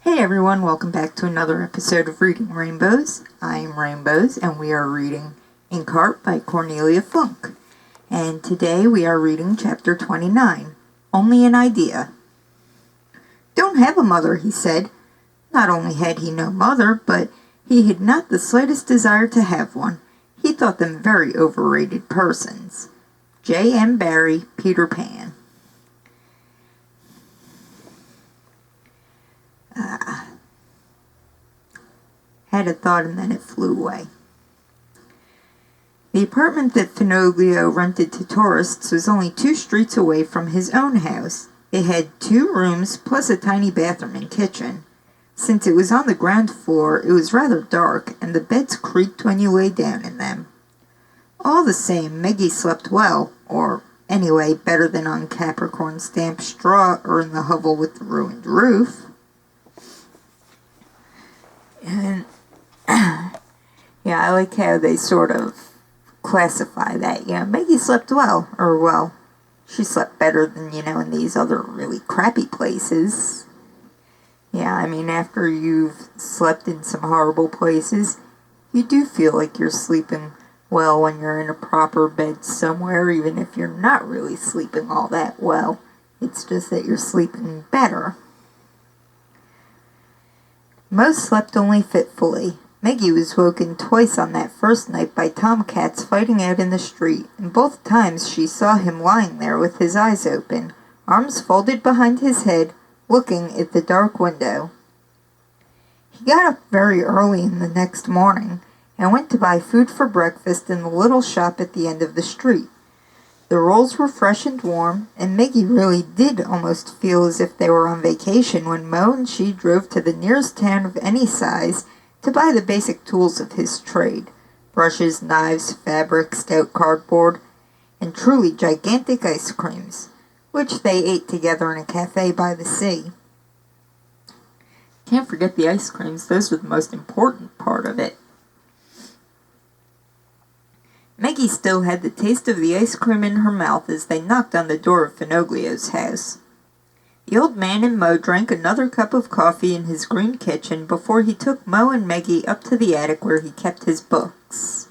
Hey everyone, welcome back to another episode of Reading Rainbows. I am Rainbows, and we are reading Inkheart by Cornelia Funke. And today we are reading Chapter 29, Only an Idea. Don't have a mother, he said. Not only had he no mother, but he had not the slightest desire to have one. He thought them very overrated persons. J. M. Barrie, Peter Pan. Had a thought and then it flew away. The apartment that Fenoglio rented to tourists was only 2 streets away from his own house. It had 2 rooms plus a tiny bathroom and kitchen. Since it was on the ground floor, it was rather dark, and the beds creaked when you lay down in them. All the same, Meggie slept well, or anyway, better than on Capricorn stamped straw or in the hovel with the ruined roof. And yeah, I like how they sort of classify that. Meggie slept well, or well, she slept better than, in these other really crappy places. Yeah, I mean, after you've slept in some horrible places, you do feel like you're sleeping well when you're in a proper bed somewhere, even if you're not really sleeping all that well. It's just that you're sleeping better. Most slept only fitfully. Meggie was woken twice on that first night by tomcats fighting out in the street, and both times she saw him lying there with his eyes open, arms folded behind his head, looking at the dark window. He got up very early in the next morning, and went to buy food for breakfast in the little shop at the end of the street. The rolls were fresh and warm, and Meggie really did almost feel as if they were on vacation when Mo and she drove to the nearest town of any size to buy the basic tools of his trade: brushes, knives, fabric, stout cardboard, and truly gigantic ice creams, which they ate together in a cafe by the sea. Can't forget the ice creams, those were the most important part of it. Meggie still had the taste of the ice cream in her mouth as they knocked on the door of Fenoglio's house. The old man and Mo drank another cup of coffee in his green kitchen before he took Mo and Meggie up to the attic where he kept his books.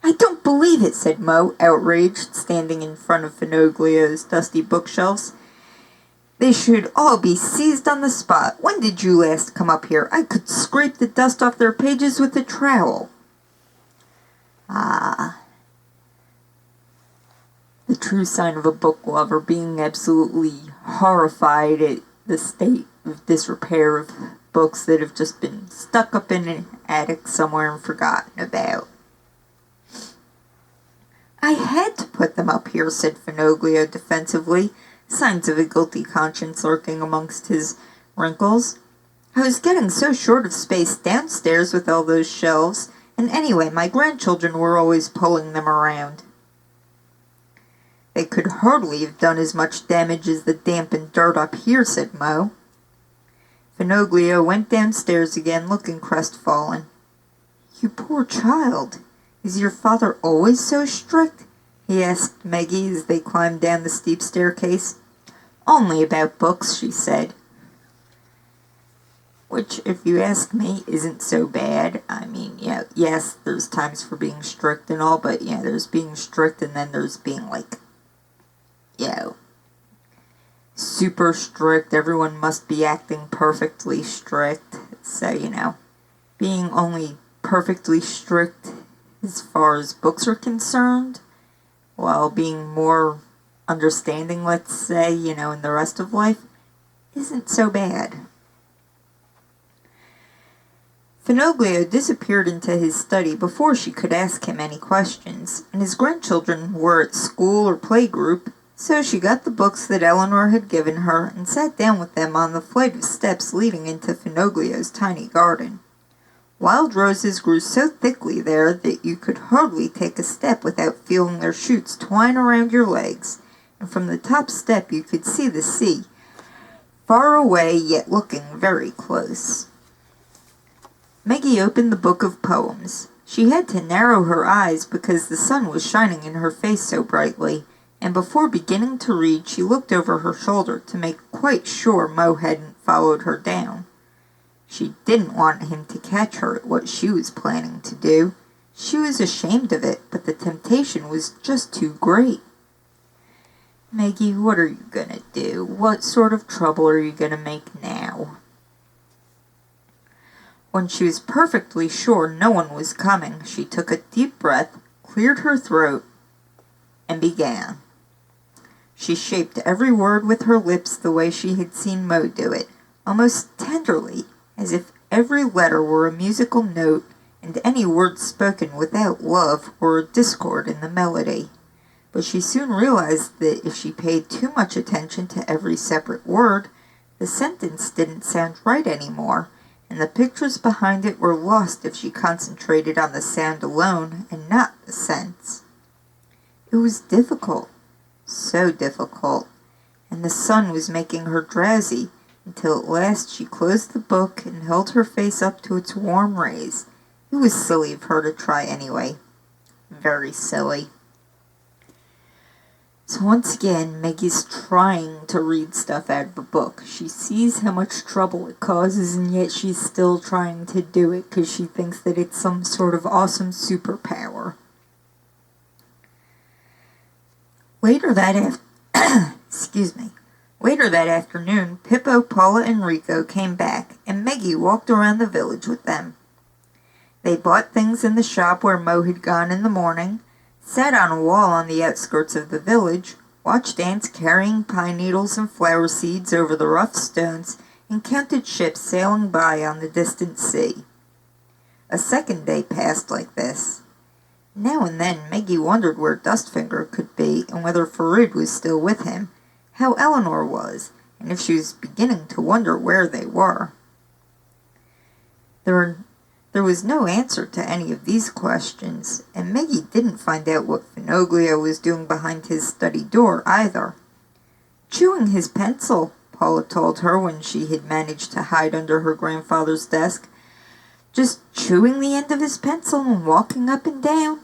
"I don't believe it," said Mo, outraged, standing in front of Fenoglio's dusty bookshelves. "They should all be seized on the spot. When did you last come up here? I could scrape the dust off their pages with a trowel." The true sign of a book lover, being absolutely horrified at the state of disrepair of books that have just been stuck up in an attic somewhere and forgotten about. "I had to put them up here," said Fenoglio defensively, signs of a guilty conscience lurking amongst his wrinkles. "I was getting so short of space downstairs with all those shelves, and anyway, my grandchildren were always pulling them around." "They could hardly have done as much damage as the damp and dirt up here," said Mo. Fenoglio went downstairs again, looking crestfallen. "You poor child. Is your father always so strict?" he asked Meggie as they climbed down the steep staircase. "Only about books," she said. Which, if you ask me, isn't so bad. I mean, yes, there's times for being strict and all, but there's being strict and then there's being super strict. Everyone must be acting perfectly strict. So, being only perfectly strict as far as books are concerned, while being more understanding, let's say, in the rest of life, isn't so bad. Fenoglio disappeared into his study before she could ask him any questions, and his grandchildren were at school or playgroup, so she got the books that Eleanor had given her and sat down with them on the flight of steps leading into Fenoglio's tiny garden. Wild roses grew so thickly there that you could hardly take a step without feeling their shoots twine around your legs, and from the top step you could see the sea, far away yet looking very close. Meggie opened the book of poems. She had to narrow her eyes because the sun was shining in her face so brightly, and before beginning to read she looked over her shoulder to make quite sure Mo hadn't followed her down. She didn't want him to catch her at what she was planning to do. She was ashamed of it, but the temptation was just too great. "Meggie, what are you gonna do? What sort of trouble are you gonna make now?" When she was perfectly sure no one was coming, she took a deep breath, cleared her throat, and began. She shaped every word with her lips the way she had seen Mo do it, almost tenderly, as if every letter were a musical note, and any word spoken without love were a discord in the melody. But she soon realized that if she paid too much attention to every separate word, the sentence didn't sound right anymore, and the pictures behind it were lost if she concentrated on the sound alone and not the sense. It was difficult, so difficult, and the sun was making her drowsy, until at last she closed the book and held her face up to its warm rays. It was silly of her to try anyway. Very silly. So once again, Meggie's trying to read stuff out of a book. She sees how much trouble it causes, and yet she's still trying to do it because she thinks that it's some sort of awesome superpower. Later that afternoon, Pippo, Paula, and Rico came back, and Meggie walked around the village with them. They bought things in the shop where Mo had gone in the morning, sat on a wall on the outskirts of the village, watched ants carrying pine needles and flower seeds over the rough stones, and counted ships sailing by on the distant sea. A second day passed like this. Now and then Meggie wondered where Dustfinger could be, and whether Farood was still with him, how Eleanor was, and if she was beginning to wonder where they were. There was no answer to any of these questions, and Meggie didn't find out what Fenoglio was doing behind his study door either. "Chewing his pencil," Paula told her when she had managed to hide under her grandfather's desk. "Just chewing the end of his pencil and walking up and down."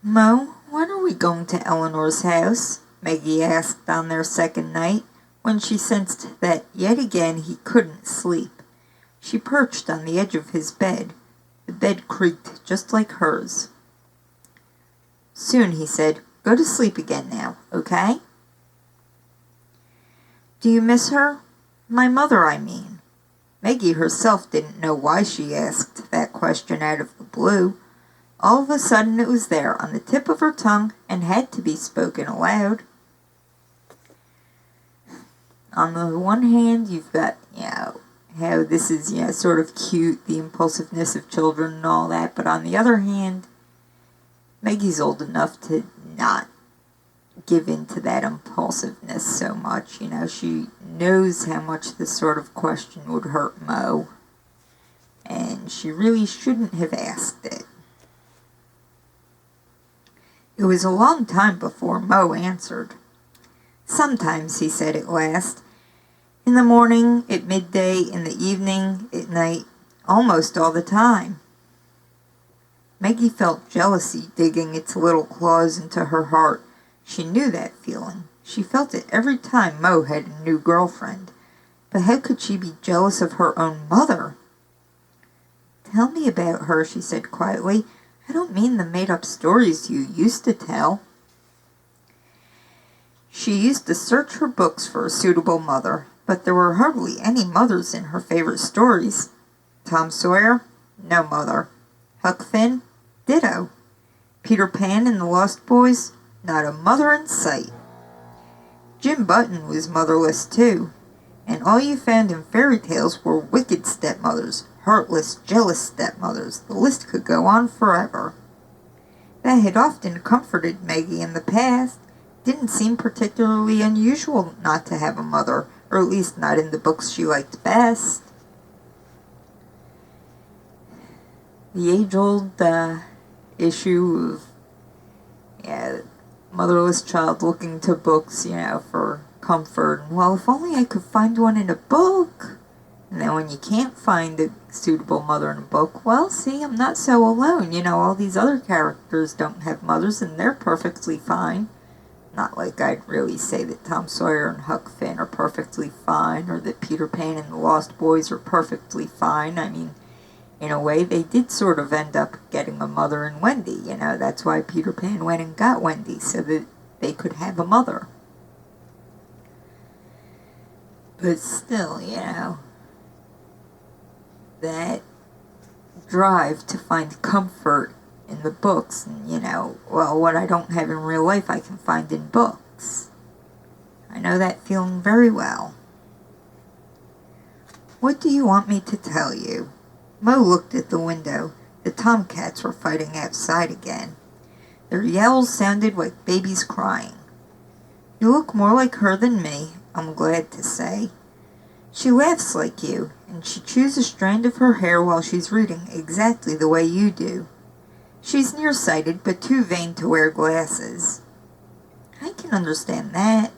"Mo, when are we going to Eleanor's house?" Meggie asked on their second night, when she sensed that yet again he couldn't sleep. She perched on the edge of his bed. The bed creaked just like hers. "Soon," he said. "Go to sleep again now, okay?" "Do you miss her? My mother, I mean." Meggie herself didn't know why she asked that question out of the blue. All of a sudden it was there on the tip of her tongue and had to be spoken aloud. On the one hand, you've got, how this is, sort of cute, the impulsiveness of children and all that, but on the other hand, Meggie's old enough to not give in to that impulsiveness so much. She knows how much this sort of question would hurt Mo, and she really shouldn't have asked it. It was a long time before Mo answered. "Sometimes," he said at last. "In the morning, at midday, in the evening, at night, almost all the time." Meggie felt jealousy digging its little claws into her heart. She knew that feeling. She felt it every time Mo had a new girlfriend. But how could she be jealous of her own mother? "Tell me about her," she said quietly. "I don't mean the made-up stories you used to tell." She used to search her books for a suitable mother, but there were hardly any mothers in her favorite stories. Tom Sawyer? No mother. Huck Finn? Ditto. Peter Pan and the Lost Boys? Not a mother in sight. Jim Button was motherless too, and all you found in fairy tales were wicked stepmothers, heartless, jealous stepmothers. The list could go on forever. That had often comforted Meggie in the past. Didn't seem particularly unusual not to have a mother, or at least not in the books she liked best. The age-old issue of motherless child looking to books, for comfort. Well, if only I could find one in a book. And then when you can't find a suitable mother in a book, well, see, I'm not so alone. All these other characters don't have mothers, and they're perfectly fine. Not like I'd really say that Tom Sawyer and Huck Finn are perfect. perfectly fine, or that Peter Pan and the Lost Boys are perfectly fine. I mean, in a way, they did sort of end up getting a mother in Wendy. You know, that's why Peter Pan went and got Wendy, so that they could have a mother. But still, you know, that drive to find comfort in the books, and, you know, well, what I don't have in real life I can find in books. I know that feeling very well. What do you want me to tell you? Mo looked at the window. The tomcats were fighting outside again. Their yells sounded like babies crying. You look more like her than me, I'm glad to say. She laughs like you, and she chews a strand of her hair while she's reading exactly the way you do. She's nearsighted, but too vain to wear glasses. I can understand that.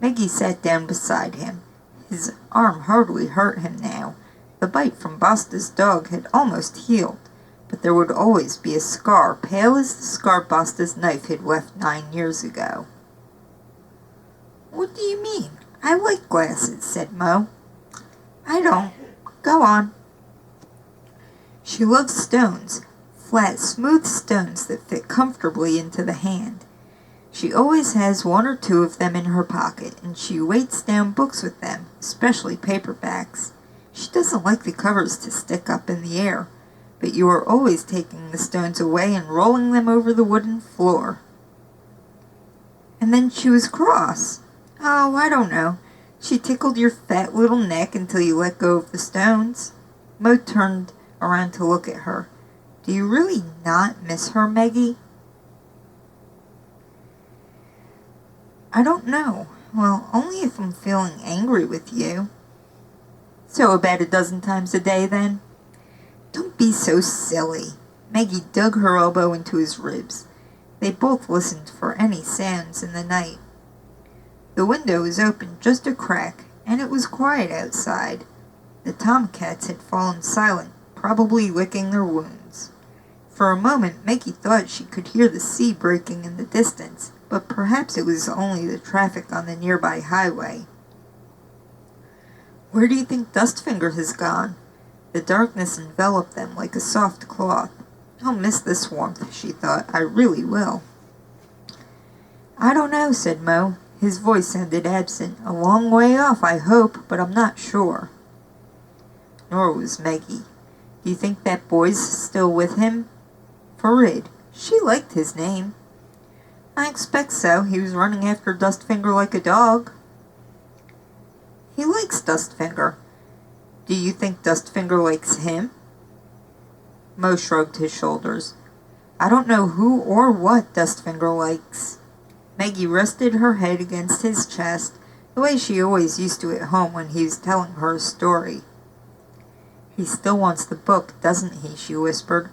Meggie sat down beside him. His arm hardly hurt him now. The bite from Basta's dog had almost healed, but there would always be a scar, pale as the scar Basta's knife had left 9 years ago. What do you mean? I like glasses, said Mo. I don't. Go on. She loves stones, flat, smooth stones that fit comfortably into the hand. She always has 1 or 2 of them in her pocket, and she weights down books with them, especially paperbacks. She doesn't like the covers to stick up in the air, but you are always taking the stones away and rolling them over the wooden floor. And then she was cross. Oh, I don't know. She tickled your fat little neck until you let go of the stones. Mo turned around to look at her. Do you really not miss her, Meggie? I don't know. Well, only if I'm feeling angry with you. So about a dozen times a day, then? Don't be so silly. Meggie dug her elbow into his ribs. They both listened for any sounds in the night. The window was open just a crack, and it was quiet outside. The tomcats had fallen silent, probably licking their wounds. For a moment, Meggie thought she could hear the sea breaking in the distance, but perhaps it was only the traffic on the nearby highway. Where do you think Dustfinger has gone? The darkness enveloped them like a soft cloth. I'll miss this warmth, she thought. I really will. I don't know, said Mo. His voice sounded absent. A long way off, I hope, but I'm not sure. Nor was Meggie. Do you think that boy's still with him? Farid. She liked his name. I expect so. He was running after Dustfinger like a dog. He likes Dustfinger. Do you think Dustfinger likes him? Mo shrugged his shoulders. I don't know who or what Dustfinger likes. Meggie rested her head against his chest, the way she always used to at home when he was telling her a story. He still wants the book, doesn't he? She whispered.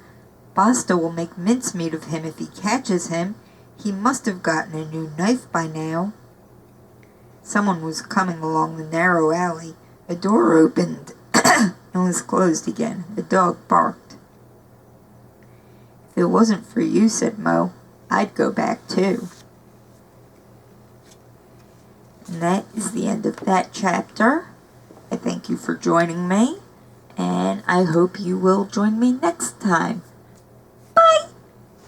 Basta will make mincemeat of him if he catches him. He must have gotten a new knife by now. Someone was coming along the narrow alley. A door opened and was closed again. A dog barked. If it wasn't for you, said Mo, I'd go back too. And that is the end of that chapter. I thank you for joining me, and I hope you will join me next time.